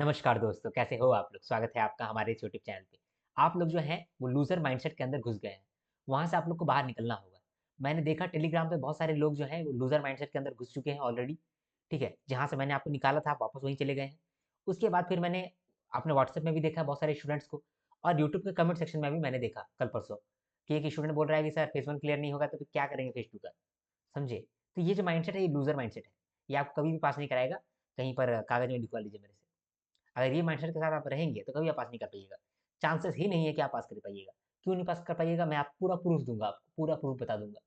नमस्कार दोस्तों, कैसे हो आप लोग? स्वागत है आपका हमारे इस यूट्यूब चैनल पे। आप लोग जो हैं, वो लूज़र माइंडसेट के अंदर घुस गए हैं। वहाँ से आप लोग को बाहर निकलना होगा। मैंने देखा टेलीग्राम पे बहुत सारे लोग जो हैं, वो लूज़र माइंडसेट के अंदर घुस चुके हैं ऑलरेडी, ठीक है? जहाँ से मैंने आपको निकाला था, आप वापस वहीं चले गए हैं। उसके बाद फिर मैंने अपने व्हाट्सएप में भी देखा बहुत सारे स्टूडेंट्स को और यूट्यूब के कमेंट सेक्शन में भी मैंने देखा कल-परसों कि एक स्टूडेंट बोल रहा है कि सर फेज़ 1 क्लियर नहीं होगा तो फिर क्या करेंगे फेज़ 2 का? समझे? तो ये जो माइंडसेट है, ये लूज़र माइंडसेट है। ये आपको कभी भी पास नहीं कराएगा। कहीं पर कागज़ में लिखवा लीजिए मेरे से। अगर ये माइंडसेट के साथ आप रहेंगे तो कभी आप पास नहीं कर पाइएगा। चांसेस ही नहीं है कि आप पास कर पाइएगा। क्यों नहीं पास कर पाइएगा? मैं आपको पूरा प्रूफ दूँगा आपको, पूरा प्रूफ बता दूँगा।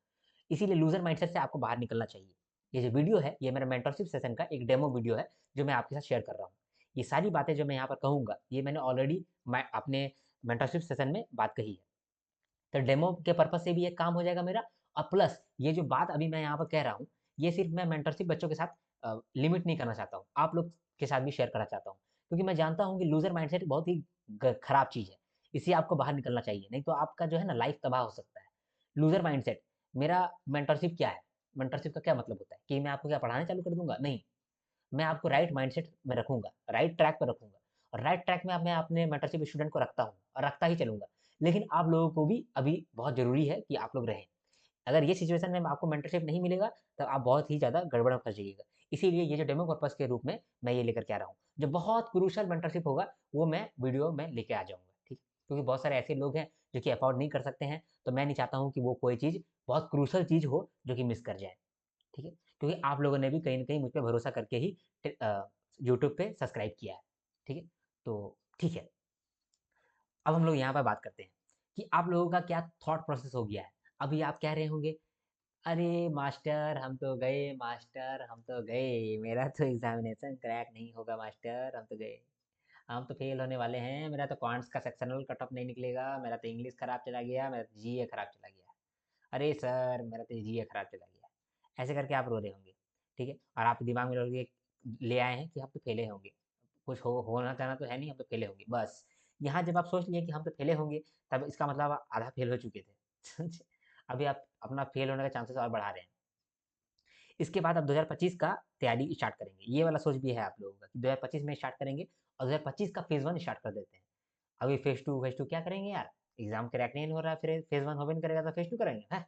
इसीलिए लूज़र माइंडसेट से आपको बाहर निकलना चाहिए। ये जो वीडियो है, ये मेरा मेंटरशिप सेशन का एक डेमो वीडियो है, जो मैं आपके साथ शेयर कर रहा हूँ। ये सारी बातें जो मैं यहाँ पर कहूँगा, ये मैंने ऑलरेडी मैं अपने मेंटरशिप सेशन में बात कही है। तो डेमो के पर्पज़ से भी एक काम हो जाएगा मेरा और प्लस ये जो बात अभी मैं यहाँ पर कह रहा हूँ, ये सिर्फ़ मैं मेंटरशिप बच्चों के साथ लिमिट नहीं करना चाहता हूँ। आप लोग के साथ भी शेयर करना चाहता हूँ। क्योंकि मैं जानता हूँ कि लूज़र माइंडसेट बहुत ही खराब चीज़ है। इससे आपको बाहर निकलना चाहिए, नहीं तो आपका जो है ना लाइफ़ तबाह हो सकता है। लूज़र माइंडसेट मेरा मेंटरशिप क्या है? मेंटरशिप का क्या मतलब होता है कि मैं आपको क्या पढ़ाना चालू कर दूँगा? नहीं। मैं आपको राइट माइंडसेट में रखूँगा, राइट ट्रैक पे रखूँगा और राइट ट्रैक में अब मैं अपने मेंटरशिप स्टूडेंट को रखता हूँ और रखता ही चलूँगा। लेकिन आप लोगों को भी अभी बहुत ज़रूरी है कि आप लोग रहें। अगर ये सिचुएशन में आपको मेंटरशिप नहीं मिलेगा, तब आप बहुत ही ज़्यादा गड़बड़ में फँस जाइएगा। इसीलिए ये जो डेमो पर्पज़ के रूप में मैं ये लेकर के आ रहा हूँ। जो बहुत क्रूशियल मेंटरशिप होगा, वो मैं वीडियो में लेके आ जाऊँगा, ठीक है? क्योंकि बहुत सारे ऐसे लोग हैं, जो कि अफ़ोर्ड नहीं कर सकते हैं, तो मैं नहीं चाहता हूँ कि वो कोई चीज़ बहुत क्रूशियल चीज़ हो, जो कि मिस कर जाए। ठीक है? क्योंकि आप लोगों ने भी कहीं न कहीं मुझ पे भरोसा करके ही यूट्यूब पे सब्सक्राइब किया है। ठीक है? तो ठीक है, अब हम लोग यहाँ पे बात करते हैं कि आप लोगों का क्या थॉट प्रोसेस हो गया है। अभी आप कह रहे होंगे, "अरे मास्टर हम तो गए मास्टर हम तो गए, मेरा तो एग्ज़ामिनेशन क्रैक नहीं होगा मास्टर, हम तो गए। हम तो फेल होने वाले हैं, मेरा तो क्वांट्स का सेक्शनल कट ऑफ नहीं निकलेगा, मेरा तो इंग्लिश खराब चला गया, मेरा तो जीए खराब चला गया। अरे सर मेरा तो जीए खराब चला गया।" ऐसे करके आप रो रहे होंगे, ठीक है? और आप दिमाग में रहोगे ले आए हैं कि हम तो फेले होंगे। कुछ हो होना चाहना तो है नहीं, हम तो फेले होंगे, बस। यहाँ जब आप सोच लिए कि हम तो फेले होंगे, तब इसका मतलब आप आधा फेल हो चुके थे। समझे? अभी आप अपना फेल होने का चांसेस और बढ़ा रहे हैं। इसके बाद आप 2025 का तैयारी स्टार्ट करेंगे। ये वाला सोच भी है आप लोगों का कि 2025 में स्टार्ट करेंगे और 2025 का फेज़ 1 स्टार्ट कर देते हैं। अभी फेज़ 2 क्या करेंगे यार? एग्ज़ाम क्रैक नहीं हो रहा है, फिर फेज़ 1 होबे नहीं करेगा तो फेज़ 2 करेंगे? हैं?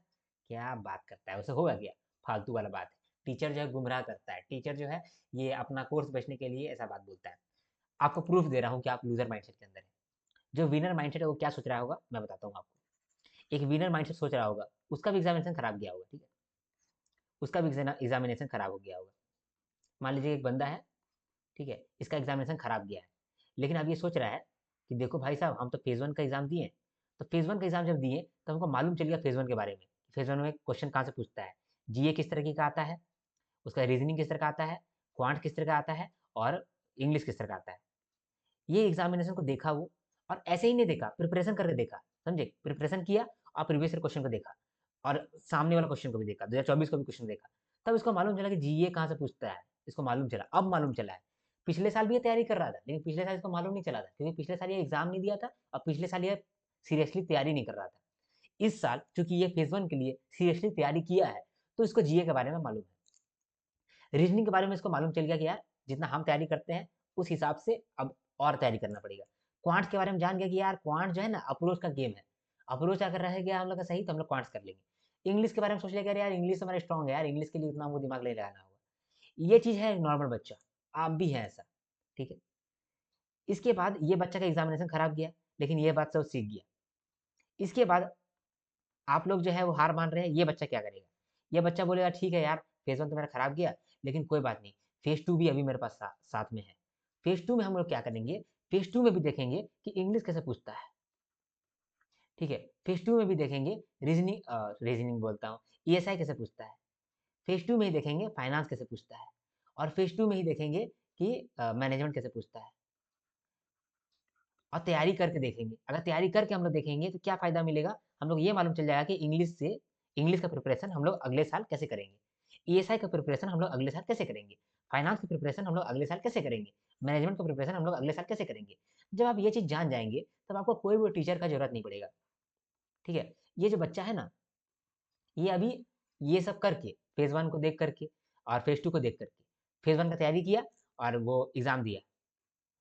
क्या बात करता है? वैसे होगा क्या? फालतू वाला बात है। टीचर जो है गुमराह करता है। टीचर जो है ये अपना कोर्स बेचने के लिए ऐसा बात बोलता है। आपको प्रूफ़ दे रहा हूँ कि आप लूज़र माइंडसेट के अंदर हैं। जो विनर माइंडसेट है वो क्या सोच रहा होगा? मैं बताता हूँ आपको। एक विनर माइंडसेट सोच रहा होगा, उसका भी एग्ज़ामिनेशन खराब गया होगा, ठीक है? उसका भी एग्ज़ामिनेशन खराब हो गया होगा। मान लीजिए एक बंदा है, ठीक है? इसका एग्ज़ामिनेशन खराब गया है। लेकिन अब ये सोच रहा है कि देखो भाई साहब हम तो फेज़ 1 का एग्ज़ाम दिए, तो फेज़ 1 का एग्ज़ाम जब दिए तो हमको मालूम चल गया फेज़ 1 के बारे में। फेज़ 1 में क्वेश्चन कहाँ से पूछता है, जीए किस तरीके का आता है, उसका रीज़निंग किस तरह का आता है, क्वांट किस तरह का आता है और इंग्लिश किस तरह का आता है। ये एग्ज़ामिनेशन को देखा वो और ऐसे ही नहीं देखा, प्रिपरेशन करके देखा, समझे? प्रिपरेशन किया और प्रीवियस ईयर क्वेश्चन को देखा और सामने वाला क्वेश्चन को भी देखा, 2024 का भी क्वेश्चन देखा। तब इसको मालूम चला कि जीए कहाँ से पूछता है, इसको मालूम चला, अब मालूम चला है। पिछले साल भी ये तैयारी कर रहा था, लेकिन पिछले साल इसको मालूम नहीं चला था क्योंकि पिछले साल ये एग्ज़ाम नहीं दिया था और पिछले साल ये सीरियसली तैयारी नहीं कर रहा था। इस साल चूँकि ये फेज़ 1 के लिए सीरियसली तैयारी किया है, तो इसको जीए के बारे में मालूम है। रीज़निंग के बारे में इसको मालूम चल गया कि यार जितना हम तैयारी करते हैं, उस हिसाब से अब और तैयारी करना पड़ेगा। क्वांट्स के बारे में जान गया कि यार क्वांट जो है ना अप्रोच का गेम है। अप्रोच अगर रह गया हम लोग का सही तो हम लोग क्वांट्स कर लेंगे। इंग्लिश के बारे में सोच लिया कि अरे यार इंग्लिश हमारा स्ट्रॉन्ग है यार, इंग्लिश के लिए उतना हमको दिमाग नहीं लगाना होगा। ये चीज़ है नॉर्मल बच्चा, आप भी हैं ऐसा, ठीक है? इसके बाद ये बच्चा का एग्ज़ामिनेशन खराब गया, लेकिन ये बात सब सीख गया। इसके बाद आप लोग जो है वो हार मान रहे हैं, ये बच्चा क्या करेगा? ये बच्चा बोलेगा ठीक है यार, फेज़ 1 तो मेरा खराब गया, लेकिन कोई बात नहीं, फेज़ 2 भी अभी मेरे पास साथ में है। फेज़ 2 में हम लोग क्या करेंगे, फेज़ 2 में भी देखेंगे कि इंग्लिश कैसे पूछता है, ठीक है? फेज़ 2 में भी देखेंगे रीज़निंग बोलता हूँ, ईएसआई कैसे पूछता है। फेज़ 2 में ही देखेंगे फाइनेंस कैसे पूछता है और फेज़ 2 में ही देखेंगे कि मैनेजमेंट कैसे पूछता है। और तैयारी करके देखेंगे। अगर तैयारी करके हम लोग देखेंगे तो क्या फ़ायदा मिलेगा? हम लोग ये मालूम चल जाएगा कि इंग्लिश का प्रिपरेशन हम लोग अगले साल कैसे करेंगे? ईएसआई का प्रिपरेशन हम लोग अगले साल कैसे करेंगे? फाइनेंस की प्रिपरेशन हम लोग अगले साल कैसे करेंगे? मैनेजमेंट का प्रिपरेशन हम लोग अगले साल कैसे करेंगे? जब आप ये चीज़ जान जाएँगे, तब आपको कोई भी टीचर का ज़रूरत नहीं पड़ेगा, ठीक है? ये जो बच्चा है ना, ये अभी ये सब करके फेज़ 1 को देख कर के और फेज़ 2 को देख कर के, फेज़ 1 का तैयारी किया और वो एग्ज़ाम दिया।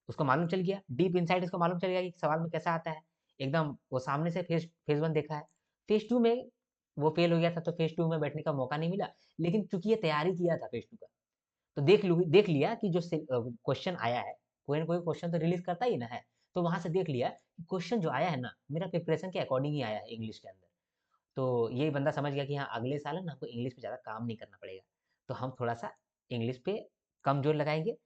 उसको मालूम चल गया, डीप इनसाइट उसको मालूम चल गया कि सवाल में कैसा आता है, एकदम वो सामने से फेज 1 देखा है। फेज 2 में वो फेल हो गया था, तो फेज 2 में बैठने का मौका नहीं मिला, लेकिन चूंकि ये तैयारी किया था फेज 2 का, तो देख लिया कि जो क्वेश्चन आया है, कोई ना कोई क्वेश्चन तो रिलीज करता ही ना है, तो वहां से देख लिया कि क्वेश्चन जो आया है ना, मेरा प्रिपरेशन के अकॉर्डिंग ही आया है इंग्लिश के अंदर। तो ये बंदा समझ गया कि हाँ, अगले साल है ना हमको इंग्लिश पे ज़्यादा काम नहीं करना पड़ेगा, तो हम थोड़ा सा इंग्लिश पे कम जोर लगाएंगे,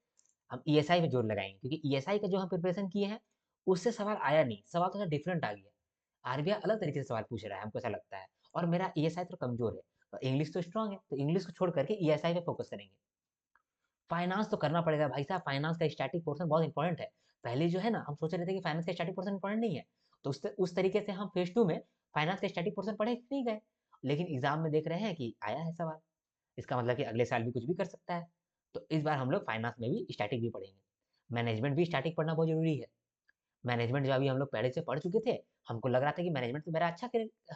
हम ईएसआई पे जोर लगाएंगे, क्योंकि ईएसआई का जो हम प्रिपरेशन किए हैं उससे सवाल आया नहीं, सवाल थोड़ा डिफरेंट आ गया, आरबीआई अलग तरीके से सवाल पूछ रहा है, हमको ऐसा लगता है, और मेरा ईएसआई थोड़ा कमजोर है, और इंग्लिश तो स्ट्रांग है, तो इंग्लिश को छोड़ करके ईएसआई पे फोकस करेंगे। फाइनेंस तो करना पड़ेगा भाई साहब, फाइनेंस का स्टैटिक पोर्शन बहुत इंपॉर्टेंट है। पहले जो है ना हम सोच रहे थे कि फाइनेंस का स्टैटिक पोर्शन इंपॉर्टेंट नहीं है, तो उस तरीके से हम फेज 2 में फाइनेंस का स्टैटिक पोर्शन पढ़े नहीं गए, लेकिन एग्जाम में देख रहे हैं कि आया है सवाल, इसका मतलब कि अगले साल भी कुछ भी कर सकता है। तो इस बार हम लोग फाइनेंस में भी स्टैटिक भी पढ़ेंगे, मैनेजमेंट भी स्टैटिक पढ़ना बहुत जरूरी है। मैनेजमेंट जो अभी हम लोग पहले से पढ़ चुके थे, हमको लग रहा था कि मैनेजमेंट तो मेरा अच्छा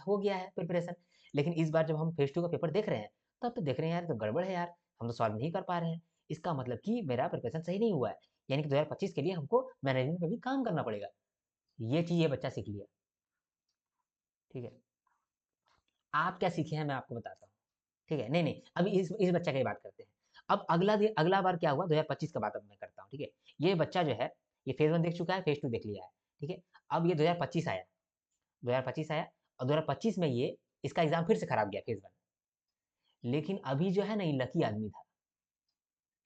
हो गया है प्रिपरेशन, लेकिन इस बार जब हम फेज 2 का पेपर देख रहे हैं, तब तो देख रहे हैं यार तो गड़बड़ है यार, हम तो सॉल्व नहीं कर पा रहे हैं, इसका मतलब कि मेरा प्रिपरेशन सही नहीं हुआ है, यानी कि 2025 के लिए हमको मैनेजमेंट में भी काम करना पड़ेगा। ये चीज़ ये बच्चा सीख लिया। ठीक है, आप क्या सीखे हैं मैं आपको बताता हूँ। ठीक है, नहीं नहीं, अभी इस बच्चा की बात करते हैं। अब अगला बार क्या हुआ, 2025 का बात अब मैं करता हूँ। ठीक है, ये बच्चा जो है, ये फेज 1 देख चुका है, फेज 2 देख लिया है। ठीक है, अब ये 2025 आया, 2025 आया, और 2025 में ये इसका एग्जाम फिर से खराब गया फेज 1, लेकिन अभी जो है ना ये लकी आदमी था।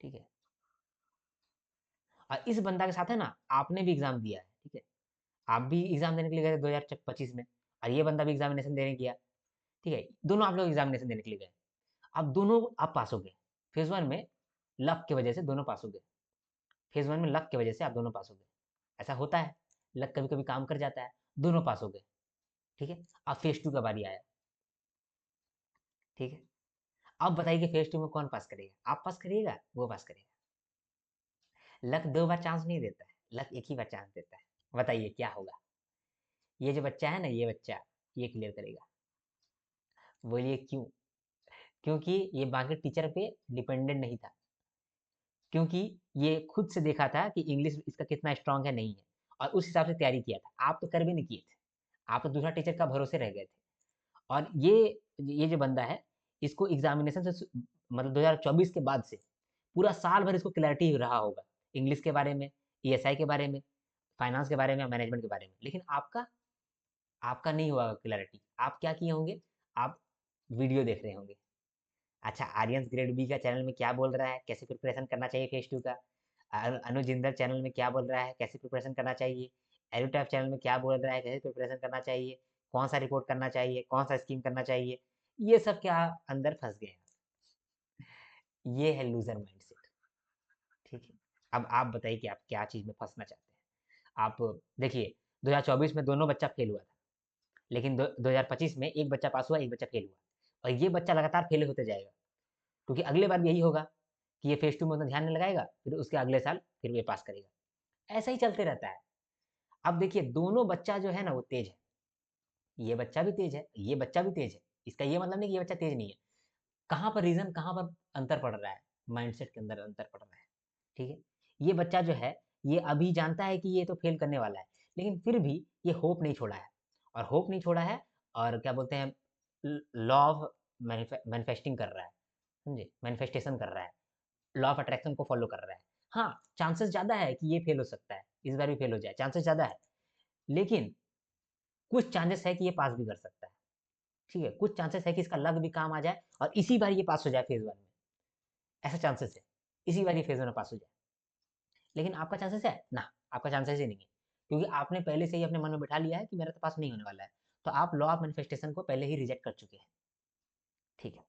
ठीक है, और इस बंदा के साथ है ना, आपने भी एग्जाम दिया है। ठीक है, आप भी एग्जाम देने के लिए गए 2025 में, और ये बंदा भी एग्जामिनेशन देने गया। ठीक है, दोनों आप लोग एग्जामिनेशन देने के लिए गए, अब दोनों आप पास हो गए, फेज 1 में लक की वजह से दोनों पास हो गए, फेज 1 में लक की वजह से आप दोनों पास हो गए, ऐसा होता है, लक कभी कभी काम कर जाता है, दोनों पास हो गए। ठीक है, अब फेज 2 का बारी आया। ठीक है, अब बताइए कि फेज 2 में कौन पास करेगा, आप पास करिएगा, वो पास करेगा। लक 2 बार चांस नहीं देता है, लक एक ही बार चांस देता है। बताइए क्या होगा, ये जो बच्चा है ना, ये बच्चा ये क्लियर करेगा। बोलिए क्यों? क्योंकि ये बाकी टीचर पे डिपेंडेंट नहीं था, क्योंकि ये खुद से देखा था कि इंग्लिश इसका कितना स्ट्रांग है नहीं है, और उस हिसाब से तैयारी किया था। आप तो कर भी नहीं किए थे, आप तो दूसरा टीचर का भरोसे रह गए थे। और ये जो बंदा है, इसको एग्जामिनेशन से मतलब 2024 के बाद से पूरा साल भर इसको क्लैरिटी रहा होगा इंग्लिश के बारे में, ईएसआई के बारे में, फाइनेंस के बारे में, मैनेजमेंट के बारे में, लेकिन आपका आपका नहीं हुआ क्लैरिटी। आप क्या किए होंगे, आप वीडियो देख रहे होंगे। अच्छा, आर्यंस ग्रेड बी का चैनल में क्या बोल रहा है, कैसे प्रिपरेशन करना चाहिए फेज 2 का, अनुजिंदर चैनल में क्या बोल रहा है, कैसे प्रिपरेशन करना चाहिए, एडुटैप चैनल में क्या बोल रहा है, कैसे प्रिपरेशन करना चाहिए, कौन सा रिपोर्ट करना चाहिए, कौन सा स्कीम करना चाहिए, ये सब क्या अंदर फंस गए हैं। ये है लूजर माइंडसेट। ठीक है, अब आप बताइए कि आप क्या चीज़ में फंसना चाहते हैं। आप देखिए, 2024 में दोनों बच्चा फेल हुआ था, लेकिन 2025 में एक बच्चा पास हुआ, एक बच्चा फेल हुआ, और ये बच्चा लगातार फेल होते जाएगा, क्योंकि अगले बार भी यही होगा कि ये फेज 2 में उतना ध्यान नहीं लगाएगा, फिर उसके अगले साल फिर ये पास करेगा, ऐसा ही चलते रहता है। अब देखिए, दोनों बच्चा जो है ना वो तेज है, ये बच्चा भी तेज है, ये बच्चा भी तेज है, इसका ये मतलब नहीं कि ये बच्चा तेज नहीं है। कहाँ पर रीजन, कहाँ पर अंतर पड़ रहा है, माइंडसेट के अंदर अंतर पड़ रहा है। ठीक है, ये बच्चा जो है, ये अभी जानता है कि ये तो फेल करने वाला है, लेकिन फिर भी ये होप नहीं छोड़ा है, और होप नहीं छोड़ा है, और क्या बोलते हैं, लॉ ऑफ मैनिफेस्टिंग कर रहा है, समझे, मैनिफेस्टेशन कर रहा है, लॉ ऑफ अट्रैक्शन को फॉलो कर रहा है। हाँ, चांसेस ज़्यादा है कि ये फेल हो सकता है, इस बार भी फेल हो जाए, चांसेस ज़्यादा है, लेकिन कुछ चांसेस है कि ये पास भी कर सकता है। ठीक है, कुछ चांसेस है कि इसका लक भी काम आ जाए और इसी बार ये पास हो जाए फेज 1 में, ऐसा चांसेस है, इसी बार ये फेज 1 में पास हो जाए। लेकिन आपका चांसेस है ना, आपका चांसेस ही नहीं है, क्योंकि आपने पहले से ही अपने मन में बैठा लिया है कि मेरा तो पास नहीं होने वाला है, तो आप लॉ ऑफ मैनिफेस्टेशन को पहले ही रिजेक्ट कर चुके हैं। ठीक है,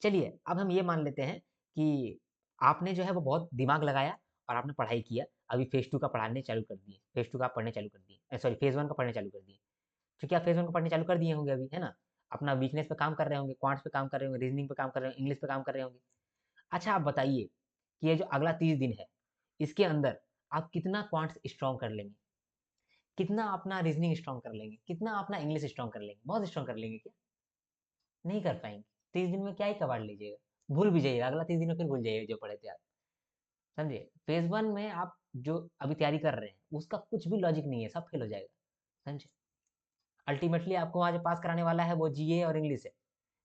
चलिए अब हम ये मान लेते हैं कि आपने जो है वो बहुत दिमाग लगाया और आपने पढ़ाई किया, अभी फेज 2 का पढ़ाने चालू कर दिए, फेज 2 का आप पढ़ने चालू कर दिए, सॉरी फेज 1 का पढ़ने चालू कर दिए, क्योंकि आप फेज 1 को पढ़ने चालू कर दिए होंगे अभी, है ना, अपना वीकनेस पे काम कर रहे होंगे, क्वांट्स पे काम कर रहे होंगे, रीजनिंग पे काम कर रहे होंगे, इंग्लिश पे काम कर रहे होंगे। अच्छा, आप बताइए कि ये जो अगला 30 दिन है, इसके अंदर आप कितना क्वांट्स स्ट्रॉन्ग कर लेंगे, कितना अपना रीजनिंग स्ट्रॉन्ग कर लेंगे, कितना अपना इंग्लिश स्ट्रॉन्ग कर लेंगे, बहुत स्ट्रॉन्ग कर लेंगे क्या? नहीं कर पाएंगे। 30 दिन में क्या ही कबाड़ लीजिएगा, भूल भी जाइएगा, अगला 30 दिन में फिर भूल जाइएगा जो पढ़े थे आप। समझे? फेज़ 1 में आप जो अभी तैयारी कर रहे हैं, उसका कुछ भी लॉजिक नहीं है, सब फेल हो जाएगा, समझे? अल्टीमेटली आपको वहाँ जो पास कराने वाला है वो जीए और इंग्लिश है।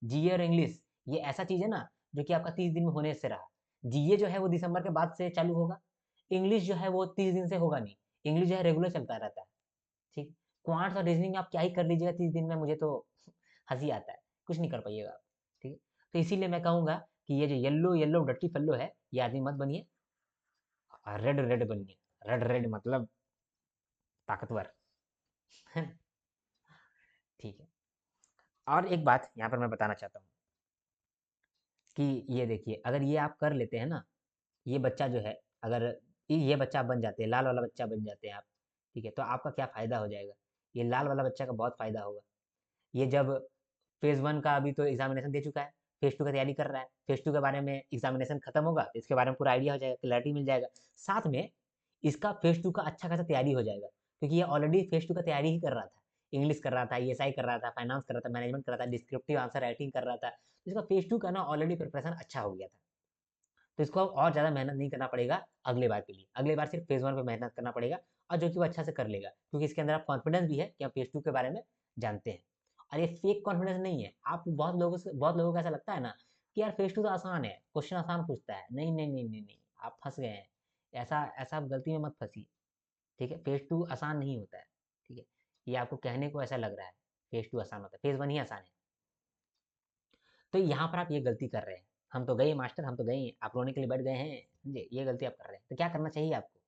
जीए और इंग्लिश ये ऐसा चीज़ है ना जो कि आपका 30 दिन में होने से रहा। जीए जो है वो दिसंबर के बाद से चालू होगा। इंग्लिश जो है वो 30 दिन से होगा नहीं। इंग्लिश जो है रेगुलर चलता रहता है। ठीक। क्वांट्स और रीजनिंग आप क्या ही कर लीजिएगा 30 दिन में, मुझे तो हँसी आता है। कुछ नहीं कर पाइएगा आप। ठीक है? तो इसीलिए मैं कहूँगा कि ये जो येलो येलो डर्टी फेलो है, ये आदमी मत बनिए। रेड रेड बनिए। रेड रेड मतलब ताकतवर। ठीक है। और एक बात यहाँ पर मैं बताना चाहता हूँ कि ये देखिए, अगर ये आप कर लेते हैं ना, ये बच्चा जो है, अगर ये बच्चा आप बन जाते हैं, लाल वाला बच्चा बन जाते हैं आप, ठीक है, तो आपका क्या फ़ायदा हो जाएगा? ये लाल वाला बच्चा का बहुत फ़ायदा होगा। ये जब फेज़ 1 का अभी तो एग्ज़ामिनेशन दे चुका है, फेज़ 2 का तैयारी कर रहा है, फेज़ 2 के बारे में एग्ज़ामिनेशन खत्म होगा, तो इसके बारे में पूरा आइडिया हो जाएगा, क्लैरिटी मिल जाएगा। साथ में इसका फेज़ 2 का अच्छा खासा तैयारी हो जाएगा, क्योंकि ये ऑलरेडी फेज़ 2 का तैयारी ही कर रहा था। इंग्लिश कर रहा था, ईएसआई कर रहा था, फाइनेंस कर रहा था, मैनेजमेंट कर रहा था, डिस्क्रिप्टिव आंसर राइटिंग कर रहा था। तो इसका फेज़ 2 का ना ऑलरेडी प्रिपरेशन अच्छा हो गया था। तो इसको अब और ज़्यादा मेहनत नहीं करना पड़ेगा अगले बार के लिए। अगले बार सिर्फ फेज़ 1 पे मेहनत करना पड़ेगा और जो कि वो अच्छा से कर लेगा, क्योंकि इसके अंदर आप कॉन्फिडेंस भी है कि आप फेज़ 2 के बारे में जानते हैं। और ये फेक कॉन्फिडेंस नहीं है। आप बहुत लोगों को ऐसा लगता है ना कि यार फेज़ 2 तो आसान है, क्वेश्चन आसान पूछता है। नहीं, नहीं, नहीं, नहीं, नहीं, आप फँस गए हैं। ऐसा ऐसा आप गलती में मत फँसिए, ठीक है? फेज़ 2 आसान नहीं होता है, ठीक है? ये आपको कहने को ऐसा लग रहा है, फेज़ 2 आसान होता है, फेज़ 1 ही आसान है। तो यहाँ पर आप ये गलती कर रहे हैं। हम तो गए मास्टर, हम तो गए, आप रोने के लिए बैठ गए हैं, समझे? ये गलती आप कर रहे हैं। तो क्या करना चाहिए आपको?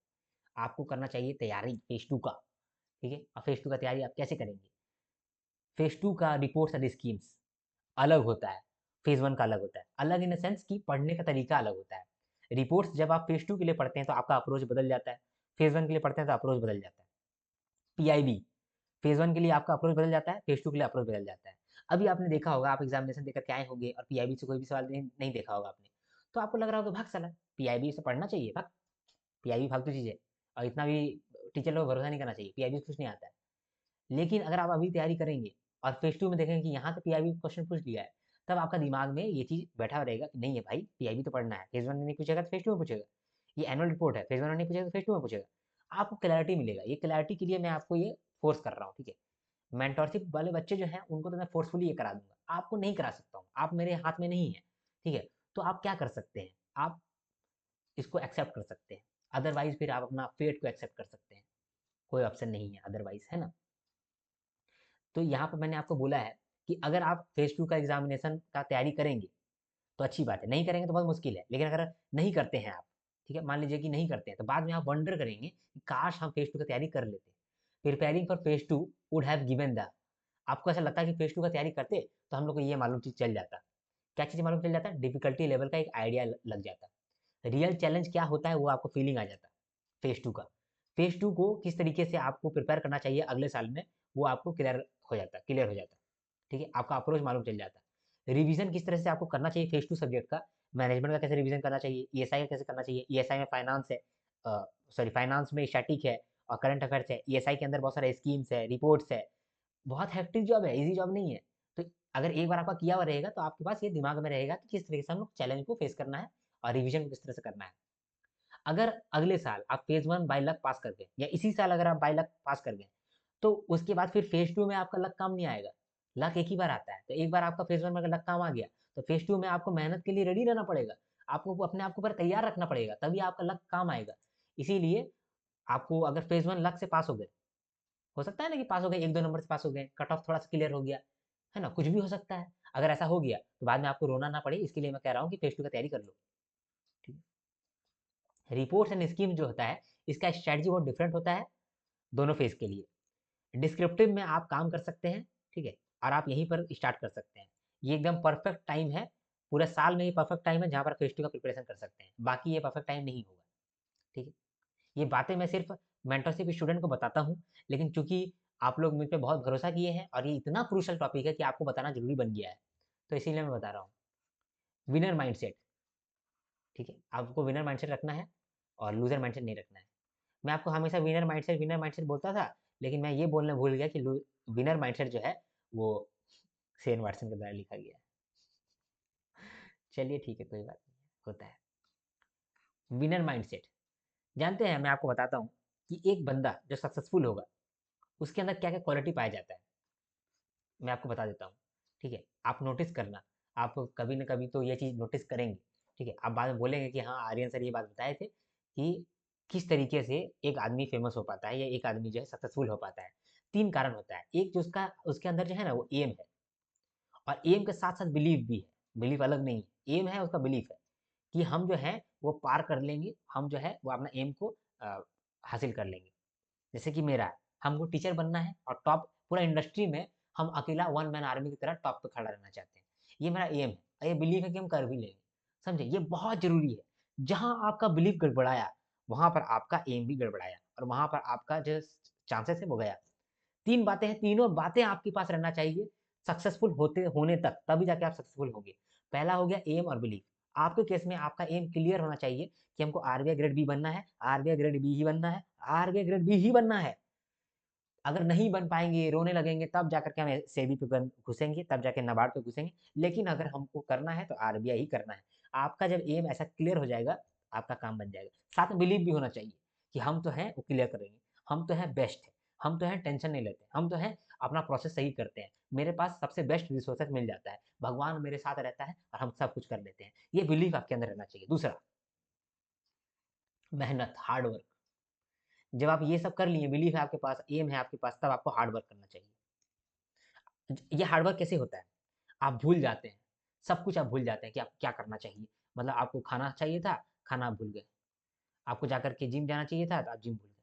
आपको करना चाहिए तैयारी फेज़ 2 का, ठीक है? और फेज़ 2 का तैयारी आप कैसे करेंगे? फेज़ 2 का रिपोर्ट्स एंड स्कीम्स अलग होता है, फेज़ 1 का अलग होता है। अलग इन द सेंस कि पढ़ने का तरीका अलग होता है। रिपोर्ट्स जब आप फेज़ 2 के लिए पढ़ते हैं तो आपका अप्रोच बदल जाता है। फेज़ 1 के लिए पढ़ते हैं तो अप्रोच बदल जाता है। पीआईबी फेज़ 1 के लिए आपका अप्रोच बदल जाता है, फेज़ 2 के लिए अप्रोच बदल जाता है। अभी आपने देखा होगा, आप एग्ज़ामिनेशन देकर के आए होंगे और पीआईबी से कोई भी सवाल नहीं नहीं देखा होगा आपने। तो आपको लग रहा होगा भाग साला, पीआईबी से पढ़ना चाहिए, भाग, पीआईबी फालतू चीज़ है और इतना भी टीचर लोग भरोसा नहीं करना चाहिए, पीआईबी से कुछ नहीं आता है। लेकिन अगर आप अभी तैयारी करेंगे और फेज़ 2 में देखेंगे कि यहाँ तो पीआईबी क्वेश्चन पूछ लिया है, तब आपका दिमाग में ये चीज़ बैठा रहेगा कि नहीं है भाई, पीआईबी तो पढ़ना है। फेज़ 1 में नहीं पूछेगा तो फेज़ 2 में पूछेगा। ये एनुअल रिपोर्ट है, फेज़ 1 में नहीं पूछेगा तो फेज़ 2 में पूछेगा। आपको क्लैरिटी मिलेगा। ये क्लैरिटी के लिए मैं आपको ये फ़ोर्स कर रहा हूँ, ठीक है? मेंटरशिप वाले बच्चे जो हैं, उनको तो मैं फ़ोर्सफुली ये करा दूँगा। आपको नहीं करा सकता हूँ, आप मेरे हाथ में नहीं हैं, ठीक है? तो आप क्या कर सकते हैं? आप इसको एक्सेप्ट कर सकते हैं। अदरवाइज़ फिर आप अपना फेट को एक्सेप्ट कर सकते हैं। कोई ऑप्शन नहीं है अदरवाइज़, है ना? तो यहाँ पे मैंने आपको बोला है कि अगर आप फेज़ 2 का एग्ज़ामिनेशन का तैयारी करेंगे, तो अच्छी बात है। नहीं करेंगे तो बहुत मुश्किल है। लेकिन अगर नहीं करते हैं आप, ठीक है? मान लीजिए कि नहीं करते हैं, तो बाद में आप वंडर करेंगे कि काश हम फेज़ 2 की तैयारी कर लेते। Preparing for phase 2 would have given the, आपको ऐसा लगता है कि फेज़ 2 का तैयारी करते, तो हम लोग को ये मालूम चीज़ चल जाता। क्या चीज़ मालूम चल जाता? डिफ़िकल्टी लेवल का एक आइडिया ल लग जाता। रियल चैलेंज क्या होता है, वो आपको फीलिंग आ जाता, फेज़ 2 का। फेज़ 2 को किस तरीके से आपको प्रिपेयर करना चाहिए अगले साल में, वो आपको क्लियर हो जाता, ठीक है? आपका अप्रोच मालूम चल जाता। रिवीज़न किस तरह से आपको करना चाहिए फेज़ 2 सब्जेक्ट का, मैनेजमेंट का कैसे रिवीज़न करना चाहिए, ईएसआई का कैसे करना चाहिए, ईएसआई में फाइनेंस है, सॉरी फाइनेंस में स्टैटिक है और करंट अफेयर्स है, ईएसआई के अंदर बहुत सारे स्कीम्स है, रिपोर्ट्स है। बहुत हेक्टिक जॉब है, ईज़ी जॉब नहीं है। तो अगर एक बार आपका किया हुआ रहेगा, तो आपके पास ये दिमाग में रहेगा कि किस तरीके से हम लोग चैलेंज को फेस करना है और रिवीजन को किस तरह से करना है। अगर अगले साल आप फेज़ 1 बाय लक पास कर गए या इसी साल अगर आप बाय लक पास कर गए, तो उसके बाद फिर फेज़ 2 में आपका लक काम नहीं आएगा। लक एक ही बार आता है। तो एक बार आपका फेज़ 1 में अगर लक काम आ गया, तो फेज़ 2 में आपको मेहनत के लिए रेडी रहना पड़ेगा। आपको अपने आप को पूरा तैयार रखना पड़ेगा, तभी आपका लक काम आएगा। इसीलिए आपको अगर फेज़ 1 लक से पास हो सकता है ना कि पास हो गए, 1-2 नंबर से पास हो गए, कट ऑफ थोड़ा-सा क्लियर हो गया, है ना? कुछ भी हो सकता है। अगर ऐसा हो गया, तो बाद में आपको रोना ना पड़े, इसके लिए मैं कह रहा हूँ कि फेज़ 2 की तैयारी कर लो, ठीक है? रिपोर्ट्स एंड स्कीम जो होता है, इसका स्ट्रैटेजी बहुत डिफरेंट होता है, दोनों फेज़ के लिए। डिस्क्रिप्टिव में आप काम कर सकते हैं, ठीक है? और आप यहीं पर स्टार्ट कर सकते हैं। ये एकदम परफेक्ट टाइम है, पूरे साल में ये परफेक्ट टाइम है, जहाँ पर फेज़ 2 का प्रिपरेशन कर सकते हैं। बाकी ये परफेक्ट टाइम नहीं होगा, ठीक है? ये बातें मैं सिर्फ मेंटरशिप स्टूडेंट को बताता हूँ, लेकिन चूँकि आप लोग मुझ पे बहुत भरोसा किए हैं और ये इतना क्रूशियल टॉपिक है कि आपको बताना ज़रूरी बन गया है, तो इसीलिए मैं बता रहा हूँ। विनर माइंडसेट, ठीक है? आपको विनर माइंडसेट रखना है और लूज़र माइंडसेट नहीं रखना है। मैं आपको हमेशा विनर माइंडसेट बोलता था, लेकिन मैं ये बोलना भूल गया कि लू विनर माइंडसेट जो है, वो शेन वाटसन के द्वारा लिखा गया है। चलिए ठीक है, कोई बात नहीं, होता है। Winner mindset. जानते हैं, मैं आपको बताता हूँ कि एक बंदा जो सक्सेसफुल होगा, उसके अंदर क्या-क्या क्वालिटी पाया जाता है। मैं आपको बता देता हूँ, ठीक है? आप नोटिस करना, आप कभी न कभी तो ये चीज़ नोटिस करेंगे, ठीक है? आप बाद में बोलेंगे कि हाँ, आर्यन सर ये बात बताए थे कि किस तरीके से एक आदमी फेमस हो पाता है या एक आदमी जो है सक्सेसफुल हो पाता है। 3 कारण होता है, एक जो उसका उसके अंदर जो है ना वो एम है, और एम के साथ-साथ बिलीव भी है, बिलीव अलग नहीं है, एम है उसका बिलीफ है कि हम जो है वो पार कर लेंगे, हम जो है वो अपना एम को हासिल कर लेंगे। जैसे कि मेरा है, हमको टीचर बनना है और टॉप पूरा इंडस्ट्री में हम अकेला वन मैन आर्मी की तरह टॉप पे खड़ा रहना चाहते हैं। ये मेरा एम है और ये बिलीव है कि हम कर भी लेंगे। समझे? ये बहुत ज़रूरी है। जहाँ आपका बिलीव गड़बड़ाया, वहाँ पर आपका एम भी गड़बड़ाया और वहाँ पर आपका जो चांसेस है वो गया। 3 बातें हैं, तीनों बातें आपके पास रहना चाहिए सक्सेसफुल होते होने तक, तभी जाके आप सक्सेसफुल होंगे। पहला हो गया एम और बिलीव। आपके केस में आपका एम क्लियर होना चाहिए कि हमको आरबीआई ग्रेड बी बनना है, आरबीआई ग्रेड बी ही बनना है, आरबीआई ग्रेड बी ही बनना है। अगर नहीं बन पाएँगे, रोने लगेंगे, तब जाकर के हम सेबी पे घुसेंगे, तब जाके नाबार्ड पे घुसेंगे। लेकिन अगर हमको करना है तो आरबीआई ही करना है। आपका जब एम ऐसा क्लियर हो जाएगा, आपका काम बन जाएगा। साथ में बिलीव भी होना चाहिए कि हम तो हैं वो क्लियर करेंगे, हम तो हैं बेस्ट हैं, हम तो हैं टेंशन नहीं लेते, हम तो हैं अपना प्रोसेस सही करते हैं। मेरे पास सबसे बेस्ट रिसोर्सेज़ मिल जाता है, भगवान मेरे साथ रहता है और हम सब कुछ कर लेते हैं। ये बिलीव आपके अंदर रहना चाहिए। दूसरा, मेहनत, हार्ड वर्क। जब आप ये सब कर लिए, बिलीव है आपके पास, एम है आपके पास, तब आपको हार्ड वर्क करना चाहिए। ये हार्ड वर्क कैसे होता है? आप भूल जाते हैं, सब कुछ आप भूल जाते हैं कि आप क्या करना चाहिए। मतलब आपको खाना चाहिए था, खाना आप भूल गए। आपको जाकर के जिम जाना चाहिए था, तो आप जिम भूल गए।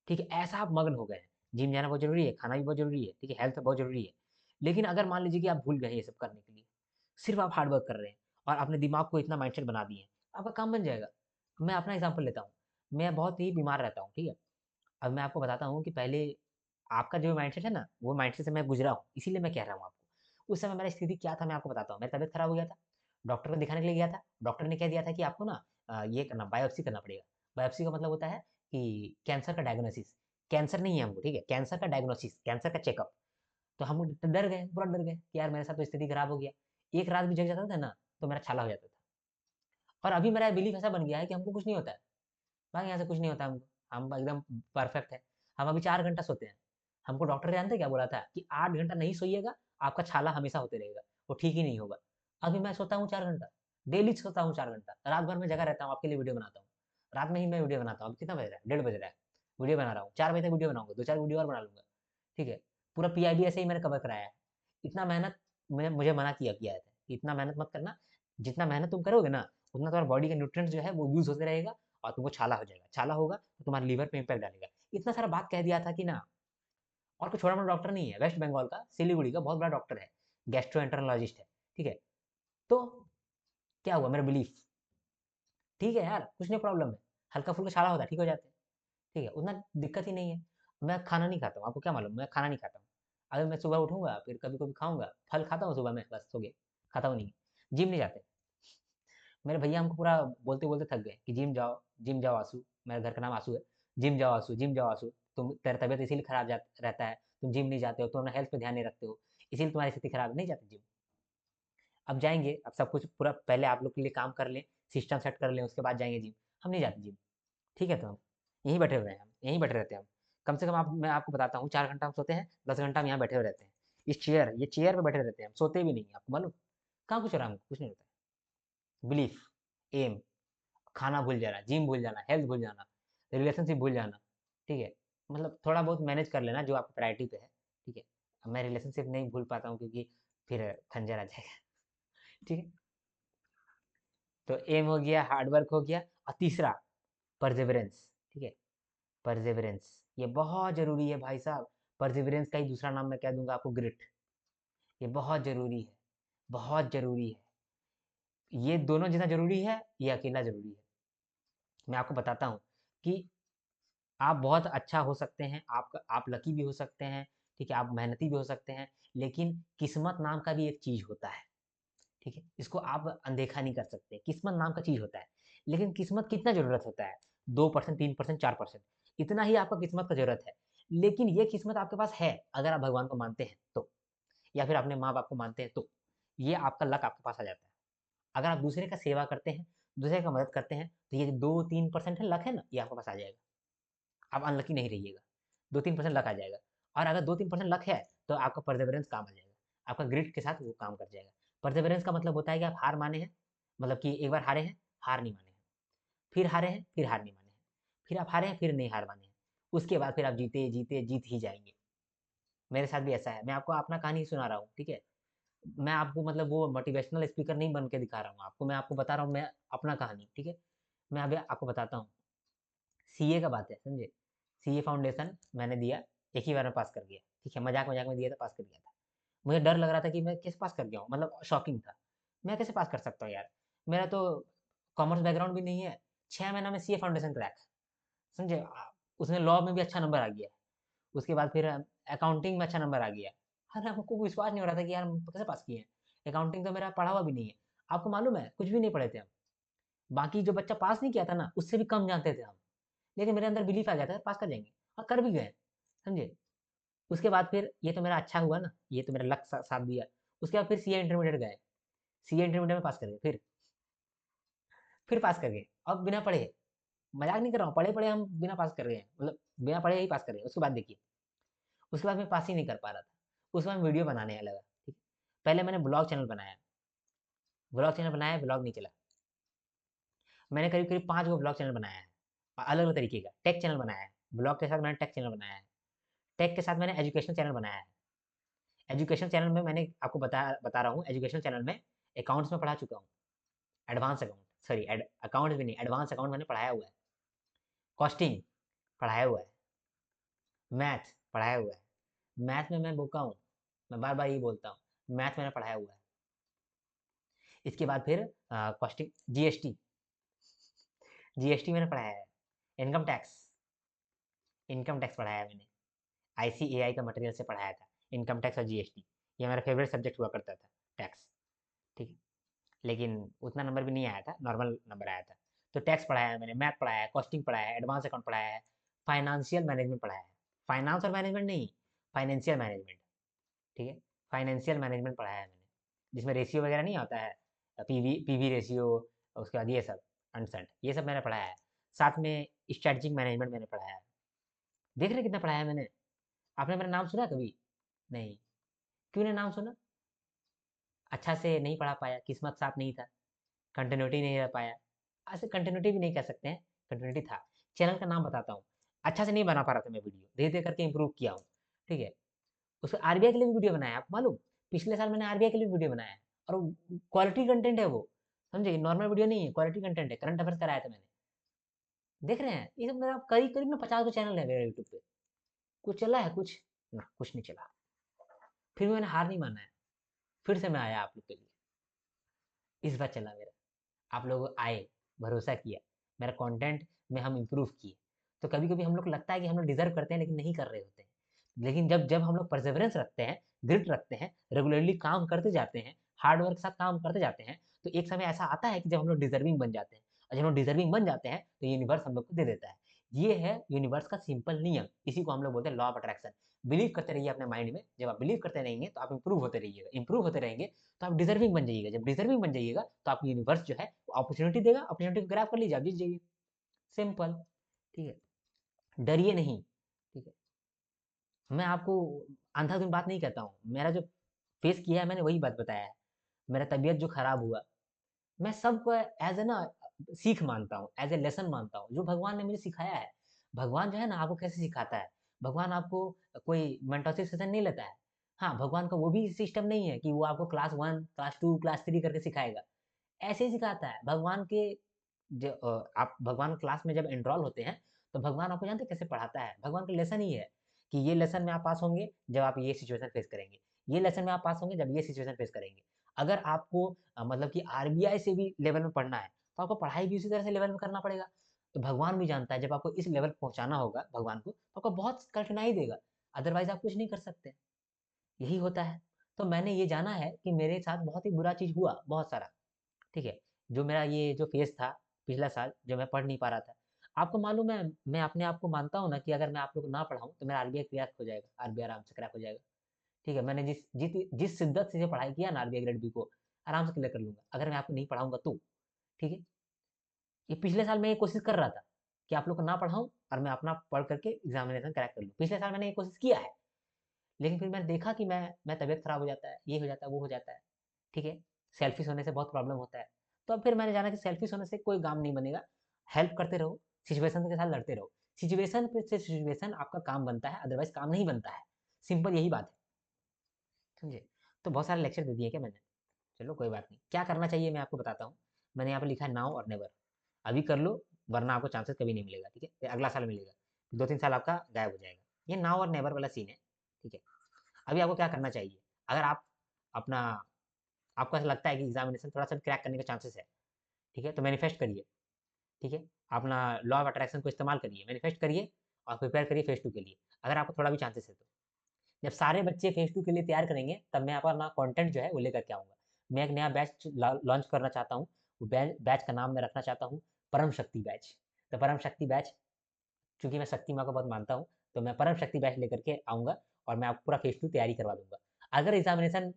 ठीक है? ऐसा आप मग्न हो गए हैं। जिम जाना बहुत ज़रूरी है, खाना भी बहुत ज़रूरी है, ठीक है? हेल्थ बहुत ज़रूरी है। लेकिन अगर मान लीजिए कि आप भूल गए हैं ये सब करने के लिए, सिर्फ़ आप हार्ड वर्क कर रहे हैं और अपने दिमाग को इतना माइंडसेट बना दिए हैं, आपका काम बन जाएगा। मैं अपना एग्ज़ाम्पल लेता हूँ, मैं बहुत ही बीमार रहता हूँ, ठीक है? अब मैं आपको बताता हूँ कि पहले आपका जो माइंडसेट है ना, वो माइंडसेट से मैं गुज़रा हूँ, इसीलिए मैं कह रहा हूँ आपको। उस समय मेरा स्थिति क्या था मैं आपको बताता हूँ। मेरी तबीयत खराब हो गया था, डॉक्टर को दिखाने के लिए गया था। डॉक्टर ने कह दिया था कि आपको ना ये करना बायोप्सी करना पड़ेगा। बायोप्सी का मतलब होता है कि कैंसर का डायग्नोसिस। कैंसर नहीं है हमको, ठीक है? कैंसर का डायग्नोसिस, कैंसर का चेकअप। तो हम डर गए, पूरा डर गए कि यार मेरे साथ तो स्थिति खराब हो गया। एक रात भी जग जाता था ना, तो मेरा छाला हो जाता था। और अभी मेरा बिलीफ ऐसा बन गया है कि हमको कुछ नहीं होता है। भाई यहाँ से कुछ नहीं होता हमको, हम एकदम परफेक्ट है। हम अभी 4 घंटा सोते हैं। हमको डॉक्टर जानते हैं क्या बोला था कि 8 घंटा नहीं सोइएगा, आपका छाला हमेशा होते रहेगा, वो ठीक ही नहीं होगा। अभी मैं सोता हूँ 4 घंटा, डेली सोता हूँ 4 घंटा, रात भर में जगा रहता हूँ, आपके लिए वीडियो बनाता हूँ। रात में ही मैं वीडियो बनाता हूँ, अभी कितना बज रहा है? 1:30 बज रहा है, वीडियो बना रहा हूँ, 4 बजे तक वीडियो बनाऊँगा, 2-4 वीडियो और बना लूँगा, ठीक है? पूरा पीआईबी ऐसे ही मैंने कवर कराया है। इतना मेहनत मुझे मुझे मना किया गया था कि इतना मेहनत मत करना, जितना मेहनत तुम करोगे ना, उतना तुम्हारा बॉडी के न्यूट्रिएंट्स जो है वो यूज़ होते रहेगा और तुमको छाला हो जाएगा। छाला होगा तो तुम्हारे लीवर पे इम्पैक्ट डालेगा। इतना सारा बात कह दिया था कि ना, और कोई छोटा-मोटा डॉक्टर नहीं है, वेस्ट बंगाल का, सिलीगुड़ी का बहुत बड़ा डॉक्टर है, गैस्ट्रोएंटेरोलॉजिस्ट है, ठीक है? तो क्या हुआ मेरा बिलीफ, ठीक है यार, कुछ नहीं प्रॉब्लम है, हल्का-फुल्का छाला होता है, ठीक हो जाते हैं, ठीक है? उतना दिक्कत ही नहीं है। मैं खाना नहीं खाता हूँ, आपको क्या मालूम मैं खाना नहीं खाता हूँ। अगर मैं सुबह उठूँगा, फिर कभी-कभी खाऊँगा, फल खाता हूँ सुबह में, बस हो गया, खाता हूँ नहीं। जिम नहीं जाते। मेरे भैया हमको पूरा बोलते-बोलते थक गए कि जिम जाओ आसू, मेरे घर का नाम आसू है। जिम जाओ आसू, जिम जाओ आसू, तुम तेरा तबीयत इसीलिए खराब जा रहता है, तुम जिम नहीं जाते हो, तुम अपना हेल्थ पे ध्यान नहीं रखते हो, इसीलिए तुम्हारी स्थिति खराब है, नहीं जाते जिम। अब जाएँगे, अब सब कुछ पूरा पहले आप लोग के लिए काम कर लें, सिस्टम सेट कर लें, उसके बाद जाएँगे जिम। हम नहीं जाते जिम, ठीक है? तो हम यहीं बैठे हुए हैं हम, यहीं बैठे रहते हैं हम। कम से कम आप मैं आपको बताता हूँ 4 घंटा हम सोते हैं, 10 घंटा हम यहाँ बैठे हुए रहते हैं। ये चेयर पे बैठे रहते हैं हम, सोते भी नहीं हैं, आपको मालूम? कहाँ कुछ हो रहा है हमको? कुछ नहीं होता है। बिलीफ, एम, खाना भूल जाना, जिम भूल जाना, हेल्थ भूल जाना, रिलेशनशिप भूल जाना, ठीक है? मतलब थोड़ा बहुत मैनेज कर लेना जो आपकी प्रायोरिटी पे है, ठीक है? अब मैं रिलेशनशिप नहीं भूल पाता हूँ क्योंकि फिर खंजर आ जाएगा, ठीक है? तो एम हो गया, हार्ड वर्क हो गया और तीसरा परसेवरेंस, ठीक है? परसेवरेंस, ये बहुत ज़रूरी है भाई साहब। परसेवरेंस का ही दूसरा नाम मैं कह दूँगा आपको ग्रिट। ये बहुत ज़रूरी है, बहुत ज़रूरी है। ये दोनों जितना ज़रूरी है, ये अकेला ज़रूरी है। मैं आपको बताता हूँ कि आप बहुत अच्छा हो सकते हैं, आप लकी भी हो सकते हैं, ठीक है? आप मेहनती भी हो सकते हैं, लेकिन किस्मत नाम का भी एक चीज़ होता है, ठीक है? इसको आप अनदेखा नहीं कर सकते, किस्मत नाम का चीज़ होता है। लेकिन किस्मत कितना ज़रूरत होता है? 2%, 3%, 4%, इतना ही आपको किस्मत का ज़रूरत है। लेकिन ये किस्मत आपके पास है, अगर आप भगवान को मानते हैं तो, या फिर अपने माँ-बाप को मानते हैं तो, ये आपका लक आपके पास आ जाता है। अगर आप दूसरे का सेवा करते हैं, दूसरे का मदद करते हैं, तो ये जो 2-3% है लक है ना, ये आपके पास आ जाएगा। आप अनलकी नहीं रहिएगा, 2-3% लक आ जाएगा। और अगर 2-3% लक है, तो आपका परसेवरेंस काम आ जाएगा, आपका ग्रिट के साथ वो काम कर जाएगा। परसेवरेंस का मतलब होता है कि आप हार माने हैं, मतलब कि एक बार हारे हैं, हार नहीं माने हैं, फिर हारे हैं, फिर हार नहीं माने हैं, फिर आप हारे हैं, फिर नहीं हार माने हैं, उसके बाद फिर आप जीते जीते जीत ही जाएंगे। मेरे साथ भी ऐसा है, मैं आपको अपना कहानी सुना रहा हूँ, ठीक है। मैं आपको मतलब वो मोटिवेशनल स्पीकर नहीं बन के दिखा रहा हूँ आपको, मैं आपको बता रहा हूँ मैं अपना कहानी, ठीक है। मैं अभी आपको बताता हूँ। सीए का बात है, समझे। सीए फाउंडेशन मैंने दिया, एक ही बार में पास कर गया, ठीक है, मजाक मजाक में दिया था, पास कर गया था। मुझे डर लग रहा था कि मैं कैसे पास कर गया हूँ, मतलब शॉकिंग था। मैं कैसे पास कर सकता हूँ यार, मेरा तो कॉमर्स बैकग्राउंड भी नहीं है। 6 महीना में सीए फाउंडेशन क्रैक, समझे। उसमें लॉ में भी अच्छा नंबर आ गया, उसके बाद फिर अकाउंटिंग में अच्छा नंबर आ गया। अरे हमको विश्वास नहीं हो रहा था कि यार हम कैसे पास किए हैं, अकाउंटिंग तो मेरा पढ़ा हुआ भी नहीं है। आपको मालूम है, कुछ भी नहीं पढ़े थे हम। बाकी जो बच्चा पास नहीं किया था ना, उससे भी कम जानते थे हम। लेकिन मेरे अंदर बिलीफ आ गया था पास कर जाएंगे, और कर भी गए, समझे। उसके बाद फिर ये तो मेरा अच्छा हुआ ना, ये तो मेरा लक साथ दिया। उसके बाद फिर सीए इंटरमीडिएट गए, सीए इंटरमीडिएट में पास कर गए, फिर पास कर गए, अब बिना पढ़े। मजाक नहीं कर रहा हूँ, पढ़े पढ़े हम बिना पास कर गए हैं, मतलब बिना पढ़े ही पास कर गए। उसके बाद देखिए, उसके बाद मैं पास ही नहीं कर पा रहा था। उसके बाद वीडियो बनाने लगा, ठीक है। पहले मैंने ब्लॉग चैनल बनाया, ब्लॉग चैनल बनाया, ब्लॉग नहीं चला। मैंने करीब करीब 5 गो ब्लॉग चैनल बनाया है, अलग अलग तरीके का। टेक चैनल बनाया है, ब्लॉग के साथ मैंने टेक चैनल बनाया है। टेक के साथ मैंने एजुकेशन चैनल बनाया है। एजुकेशन चैनल में मैंने आपको बता रहा हूँ, एजुकेशन चैनल में अकाउंट्स में पढ़ा चुका हूँ, एडवांस अकाउंट, सॉरी अकाउंट्स भी नहीं, एडवांस अकाउंट मैंने पढ़ाया हुआ है, कॉस्टिंग पढ़ाया हुआ है, मैथ पढ़ाया हुआ है। मैथ में मैं बोका हूँ, मैं बार बार ये बोलता हूँ, मैथ मैंने पढ़ाया हुआ है। इसके बाद फिर कॉस्टिंग, जीएसटी, जीएसटी मैंने पढ़ाया है। इनकम टैक्स, इनकम टैक्स पढ़ाया है मैंने, आईसीएआई का मटेरियल से पढ़ाया था। इनकम टैक्स और जीएसटी, ये मेरा फेवरेट सब्जेक्ट हुआ करता था, टैक्स, ठीक है। लेकिन उतना नंबर भी नहीं आया था, नॉर्मल नंबर आया था। तो टैक्स पढ़ाया है मैंने, मैथ पढ़ाया है, कॉस्टिंग पढ़ाया है, एडवांस अकाउंट पढ़ाया है, फाइनेंशियल मैनेजमेंट पढ़ाया है। फाइनेंस और मैनेजमेंट नहीं, फाइनेंशियल मैनेजमेंट, ठीक है। फाइनेंशियल मैनेजमेंट पढ़ाया है मैंने, जिसमें रेशियो वगैरह नहीं होता है, पीवी पीवी रेशियो, उसके बाद ये सब अंडसेंट, ये सब मैंने पढ़ाया है। साथ में स्ट्रेटजिक मैनेजमेंट मैंने पढ़ाया है। देख रहे कितना पढ़ाया है मैंने। आपने मेरा नाम सुना कभी? नहीं। क्यों नहीं नाम सुना? अच्छा से नहीं पढ़ा पाया, किस्मत साथ नहीं था, कंटिन्यूटी नहीं रह पाया। ऐसे कंटिन्यूटी भी नहीं कह सकते हैं, कंटिन्यूटी था। चैनल का नाम बताता हूँ। अच्छा से नहीं बना पा रहा था मैं वीडियो, धीरे धीरे करके इंप्रूव किया हूँ, ठीक है। उसको आरबीआई के लिए भी वीडियो बनाया, आपको मालूम? पिछले साल मैंने आरबीआई के लिए वीडियो बनाया है, और क्वालिटी कंटेंट है वो, समझे, नॉर्मल वीडियो नहीं है, क्वालिटी कंटेंट है, करंट अफेयर्स कराया था मैंने। देख रहे हैं, ये सब मेरा करीब करीब ना 50 चैनल है मेरे यूट्यूब पे। कुछ चला है कुछ? ना, कुछ नहीं चला। फिर भी मैंने हार नहीं माना है, फिर से मैं आया आप लोग के लिए। इस बार चला मेरा, आप लोग आए, भरोसा किया, मेरा कंटेंट में हम इम्प्रूव किए। तो कभी कभी हम लोग को लगता है कि हम लोग डिजर्व करते हैं, लेकिन नहीं कर रहे होते हैं। लेकिन जब जब हम लोग परसेवरेंस रखते हैं, ग्रिट रखते हैं, रेगुलरली काम करते जाते हैं, हार्ड वर्क के साथ काम करते जाते हैं, तो एक समय ऐसा आता है कि जब हम लोग डिजर्विंग बन जाते हैं। और जब हम डिजर्विंग बन जाते हैं, तो यूनिवर्स हम लोग को दे देता है। ये है यूनिवर्स का सिंपल नियम, इसी को हम लोग बोलते हैं लॉ ऑफ अट्रैक्शन। बिलीव करते रहिए अपने माइंड में, जब आप बिलीव करते रहेंगे तो आप इंप्रूव होते रहिएगा, इंप्रूव होते रहेंगे तो आप डिजर्विंग बन जाइएगा। जब डिजर्विंग बन जाइएगा, तो आपको यूनिवर्स जो है अपॉर्चुनिटी देगा, अपॉर्चुनिटी को ग्रैब कर लीजिए, आप जीत जाइए, सिंपल, ठीक है। डरिए नहीं, ठीक है। मैं आपको अंधाधुंध बात नहीं कहता हूँ, मेरा जो फेस किया है मैंने वही बात बताया है। मेरा तबीयत जो खराब हुआ, मैं सबको एज ए ना सीख मानता हूँ, एज ए लेसन मानता हूँ, जो भगवान ने मुझे सिखाया है। भगवान जो है ना, आपको कैसे सिखाता है, भगवान आपको कोई मेंटरशिप सेशन नहीं लेता है। हाँ, भगवान का वो भी सिस्टम नहीं है कि वो आपको क्लास 1 क्लास 2 क्लास 3 करके सिखाएगा। ऐसे ही सिखाता है भगवान के। जो आप भगवान क्लास में जब एनरोल होते हैं, तो भगवान आपको जानते हैं कैसे पढ़ाता है। भगवान का लेसन ही है कि ये लेसन में आप पास होंगे जब आप ये सिचुएशन फेस करेंगे, ये लेसन में आप पास होंगे जब ये सिचुएशन फेस करेंगे। अगर आपको मतलब कि आरबीआई से भी लेवल में पढ़ना है, तो आपको पढ़ाई भी उसी तरह से लेवल में करना पड़ेगा। तो भगवान भी जानता है जब आपको इस लेवल पहुंचाना होगा भगवान को, तो आपको बहुत कठिनाई देगा, अदरवाइज आप कुछ नहीं कर सकते। यही होता है। तो मैंने ये जाना है कि मेरे साथ बहुत ही बुरा चीज हुआ, बहुत सारा, ठीक है। जो मेरा ये जो फेज़ था पिछला साल, जब मैं पढ़ नहीं पा रहा था। आपको मालूम है, मैं अपने आप को मानता हूँ ना कि अगर मैं आप लोग को ना पढ़ाऊँ, तो मेरा आरबीआई क्रैक हो जाएगा, आरबीआई आराम से क्रैक हो जाएगा, ठीक है। मैंने जिस शिद्दत से पढ़ाई किया ना आरबीआई ग्रेड बी को, आराम से क्लियर कर लूँगा, अगर मैं आपको नहीं पढ़ाऊँगा तो, ठीक है। ये पिछले साल मैं ये कोशिश कर रहा था कि आप लोग को ना पढ़ाऊँ और मैं अपना पढ़ करके एग्ज़ामिनेशन क्रैक कर लूँ। पिछले साल मैंने ये कोशिश किया है, लेकिन फिर मैंने देखा कि मैं तबीयत खराब हो जाता है, ये हो जाता है, वो हो जाता है, ठीक है? सेल्फिश होने से बहुत प्रॉब्लम होता है। तो अब फिर मैंने जाना कि सेल्फिश होने से कोई काम नहीं बनेगा, हेल्प करते रहो, सिचुएशन के साथ लड़ते रहो। सिचुएशन पे से सिचुएशन आपका काम बनता है, अदरवाइज़ काम नहीं बनता है। सिंपल यही बात है, समझे? तो बहुत सारे लेक्चर दे दिए क्या मैंने? चलो कोई बात नहीं। क्या करना चाहिए मैं आपको बताता हूँ। मैंने यहाँ पे लिखा है नाउ और नेवर। अभी कर लो, वरना आपको चांसेस कभी नहीं मिलेगा, ठीक है? फिर अगला साल मिलेगा। 2-3 साल आपका गायब हो जाएगा। ये नाउ और नेवर वाला सीन है, ठीक है? अभी आपको क्या करना चाहिए? अगर आप अपना आपको ऐसा लगता है कि एग्ज़ामिनेशन थोड़ा-सा क्रैक करने के चांसेस है, ठीक है? तो मैनिफेस्ट करिए, ठीक है? अपना लॉ ऑफ अट्रैक्शन को इस्तेमाल करिए, मैनिफेस्ट करिए और प्रिपेयर करिए फेज़ 2 के लिए, अगर आपको थोड़ा भी चांसेस है तो। जब सारे बच्चे फेज़ 2 के लिए तैयार करेंगे, तब मैं अपना कंटेंट जो है वो लेकर के आऊँगा। मैं एक नया बैच लॉन्च करना चाहता हूँ। वो बैच का नाम मैं रखना चाहता हूँ परम शक्ति बैच। तो परम शक्ति बैच, चूँकि मैं शक्ति माँ को बहुत मानता हूँ, तो मैं परम शक्ति बैच लेकर के आऊँगा और मैं आपको पूरा फेज़ 2 तैयारी करवा दूँगा। अगर एग्ज़ामिनेशन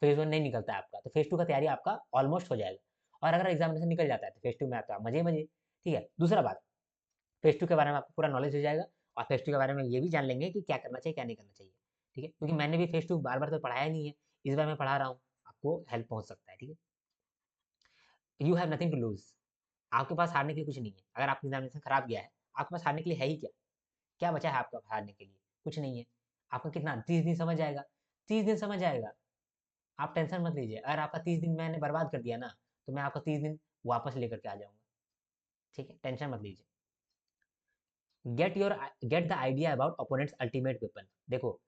फेज़ 1 नहीं निकलता है आपका, तो फेज़ 2 का तैयारी आपका ऑलमोस्ट हो जाएगा। और अगर एग्ज़ामिनेशन निकल जाता है, तो फेज़ 2 में आपका मज़े ही मज़े, ठीक है? दूसरा बात, फेज़ 2 के बारे में आपको पूरा नॉलेज हो जाएगा और फेज़ 2 के बारे में ये भी जान लेंगे कि क्या करना चाहिए, क्या नहीं करना चाहिए, ठीक है? क्योंकि मैंने भी फेज़ 2 बार-बार तो पढ़ाया नहीं है, इस बार मैं पढ़ा रहा हूँ, आपको हेल्प पहुँच सकता है, ठीक है? You have nothing to lose. आपके पास हारने के लिए कुछ नहीं है। अगर आपका एग्ज़ामिनेशन खराब गया है, आपके पास हारने के लिए है ही क्या? क्या बचा है आपका हारने के लिए? कुछ नहीं है। आपका कितना 30 दिन समझ जाएगा, 30 दिन समझ जाएगा। आप टेंशन मत लीजिए। अगर आपका 30 दिन मैंने बर्बाद कर दिया ना, तो मैं आपका 30 दिन वापस लेकर के आ जाऊँगा, ठीक है? टेंशन मत लीजिए। Get the idea about opponents ultimate weapon. देखो,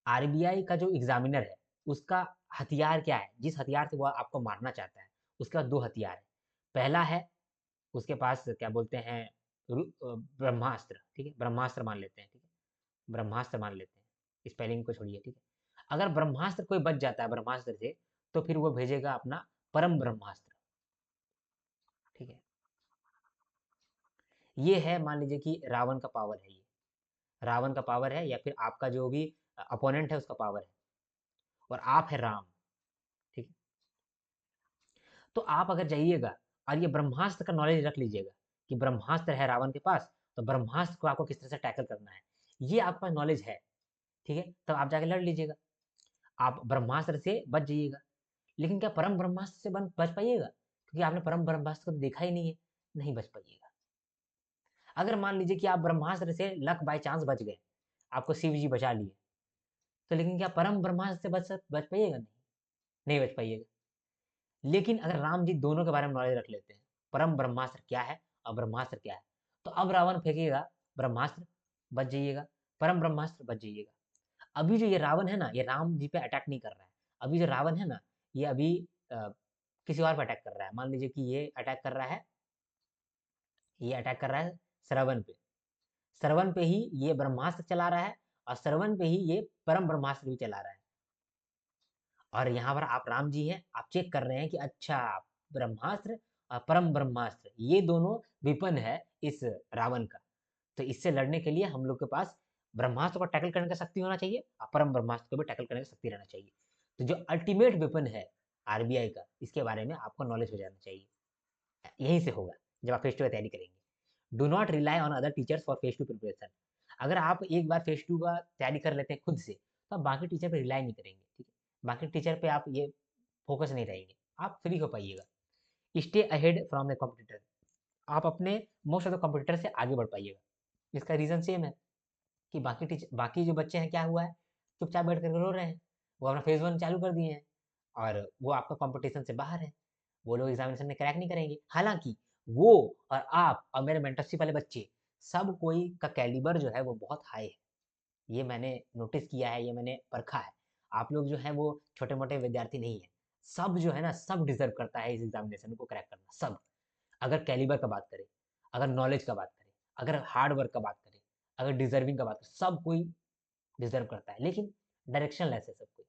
आरबीआई का जो एग्जामिनर है, उसका हथियार क्या है? जिस हथियार से वो आपको मारना चाहता है, उसके पास 2 हथियार हैं। पहला है, उसके पास क्या बोलते हैं, ब्रह्मास्त्र, ठीक है? ब्रह्मास्त्र मान लेते हैं, ठीक है? ब्रह्मास्त्र मान लेते हैं। स्पेलिंग को छोड़िए, ठीक है? अगर ब्रह्मास्त्र कोई बच जाता है ब्रह्मास्त्र से, तो फिर वो भेजेगा अपना परम ब्रह्मास्त्र, ठीक है? ये है, मान लीजिए कि रावण का पावर है ये। रावण का पावर है या फिर आपका जो भी अपोनेंट है उसका पावर है और आप है राम, ठीक है? तो आप अगर जाइएगा और ये ब्रह्मास्त्र का नॉलेज रख लीजिएगा कि ब्रह्मास्त्र है रावण के पास, तो ब्रह्मास्त्र को आपको किस तरह से टैकल करना है, ये आपके पास नॉलेज है, ठीक है? तब आप जाके लड़ लीजिएगा। आप ब्रह्मास्त्र से बच जाइएगा। लेकिन क्या परम ब्रह्मास्त्र से बच पाइएगा? क्योंकि आपने परम ब्रह्मास्त्र को तो देखा ही नहीं है, नहीं बच पाइएगा। अगर मान लीजिए कि आप ब्रह्मास्त्र से लक बाय चांस बच गए, आपको शिव जी बचा लिए, तो लेकिन क्या परम ब्रह्मास्त्र से बच पाइएगा? नहीं, नहीं बच पाइएगा। लेकिन अगर राम जी दोनों के बारे में नॉलेज रख लेते हैं, परम ब्रह्मास्त्र क्या है और ब्रह्मास्त्र क्या है, तो अब रावण फेंकेगा ब्रह्मास्त्र, बच जाइएगा, परम ब्रह्मास्त्र बच जाइएगा। अभी जो ये रावण है ना, ये राम जी पे अटैक नहीं कर रहा है। अभी जो रावण है ना, ये अभी किसी और पे अटैक कर रहा है। मान लीजिए कि ये अटैक कर रहा है श्रवण पे। श्रवण पे ही ये ब्रह्मास्त्र चला रहा है और श्रवण पे ही ये परम ब्रह्मास्त्र भी चला रहा है। और यहाँ पर आप राम जी हैं, आप चेक कर रहे हैं कि अच्छा, ब्रह्मास्त्र और परम ब्रह्मास्त्र ये दोनों विपन है इस रावण का। तो इससे लड़ने के लिए हम लोग के पास ब्रह्मास्त्र को टैकल करने का शक्ति होना चाहिए और परम ब्रह्मास्त्र को भी टैकल करने का शक्ति रहना चाहिए। तो जो अल्टीमेट वेपन है आरबीआई का, इसके बारे में आपको नॉलेज हो जाना चाहिए। यहीं से होगा जब आप फेज 2 की तैयारी करेंगे। Do not rely on other teachers for phase 2 preparation. अगर आप एक बार फेज 2 का तैयारी कर लेते हैं खुद से, तो आप बाकी टीचर पे रिलाई नहीं करेंगे, ठीक है? बाकी टीचर पे आप ये फोकस नहीं रहेंगे, आप फ्री हो पाइएगा। Stay ahead from the competitor. आप अपने मोस्ट ऑफ द कॉम्पिटिटर से आगे बढ़ पाइएगा। इसका रीज़न सेम है कि बाकी जो बच्चे हैं क्या हुआ है, चुपचाप बैठ कर रो रहे हैं। वो अपना फेज़ 1 चालू कर दिए हैं और वो आपका कॉम्पिटिशन से बाहर है। वो लोग एग्ज़ामिनेशन में क्रैक नहीं करेंगे। हालाँकि वो और आप और मेरे मेंटरशिप वाले बच्चे, सब कोई का कैलिबर जो है वो बहुत हाई है। ये मैंने नोटिस किया है, ये मैंने परखा है। आप लोग जो हैं वो छोटे-मोटे विद्यार्थी नहीं हैं। सब जो है ना, सब डिज़र्व करता है इस एग्ज़ामिनेशन को क्रैक करना, सब। अगर कैलिबर का बात करें, अगर नॉलेज का बात करें, अगर हार्ड वर्क का बात करें, अगर डिज़र्विंग का बात करें, सब कोई डिज़र्व करता है। लेकिन डायरेक्शन लेस है सब कोई।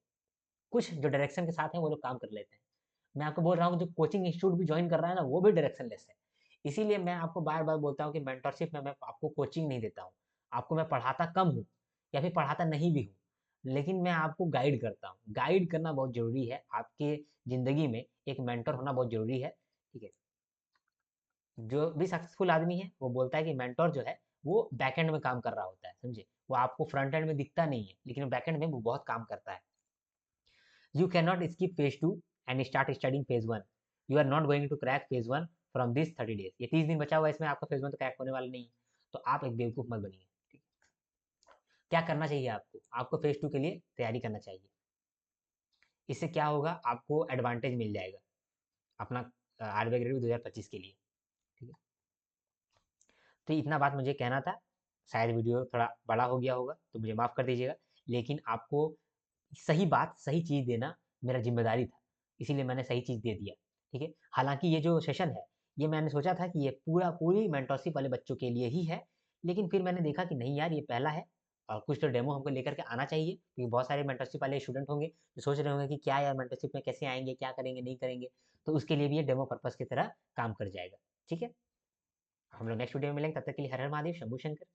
कुछ जो डायरेक्शन के साथ हैं वो लोग काम कर लेते हैं। मैं आपको बोल रहा हूँ जो कोचिंग इंस्टीट्यूट भी जॉइन कर रहा है ना, वो भी डायरेक्शन लेस है। इसीलिए मैं आपको बार-बार बोलता हूँ कि मेंटरशिप में मैं आपको कोचिंग नहीं देता हूँ। आपको मैं पढ़ाता कम हूँ या फिर पढ़ाता नहीं भी हूँ, लेकिन मैं आपको गाइड करता हूँ। गाइड करना बहुत ज़रूरी है, आपके ज़िंदगी में एक मेंटर होना बहुत ज़रूरी है, ठीक है? जो भी सक्सेसफुल आदमी है वो बोलता है कि मेंटोर जो है वो बैकएंड में काम कर रहा होता है, समझे? वो आपको फ्रंट एंड में दिखता नहीं है, लेकिन बैकएंड में वो बहुत काम करता है। You can not skip phase 2 and start studying phase 1। You are not going to crack phase 1 from this 30 days. ये 30 दिन बचा हुआ है, इसमें आपका फेज 1 तो क्रैक होने वाला नहीं है। तो आप एक बेवकूफ मत बनिए। ठीक है? क्या करना चाहिए आपको? आपको फेज 2 के लिए तैयारी करना चाहिए। इससे क्या होगा, आपको एडवांटेज मिल जाएगा अपना आरबीआई ग्रेड 2025 के लिए। ठीक है? तो इतना बात मुझे कहना था। शायद वीडियो थोड़ा बड़ा हो गया होगा तो मुझे माफ़ कर दीजिएगा, लेकिन आपको सही बात, सही चीज़ देना मेरा ज़िम्मेदारी था, इसीलिए मैंने सही चीज़ दे दिया। ठीक है? हालाँकि ये जो सेशन है, ये मैंने सोचा था कि ये पूरी मेंटरशिप वाले बच्चों के लिए ही है, लेकिन फिर मैंने देखा कि नहीं यार, ये पहला है और कुछ तो डेमो हमको लेकर के आना चाहिए, क्योंकि बहुत सारे मेंटरशिप वाले स्टूडेंट होंगे, जो सोच रहे होंगे कि क्या यार मेंटरशिप में कैसे आएँगे, क्या करेंगे, नहीं करेंगे, तो उसके लिए भी ये डेमो पर्पज़ की तरह काम कर जाएगा। ठीक है? हम लोग नेक्स्ट वीडियो में मिलेंगे, तब तक के लिए हर हर महादेव, शंभू शंकर।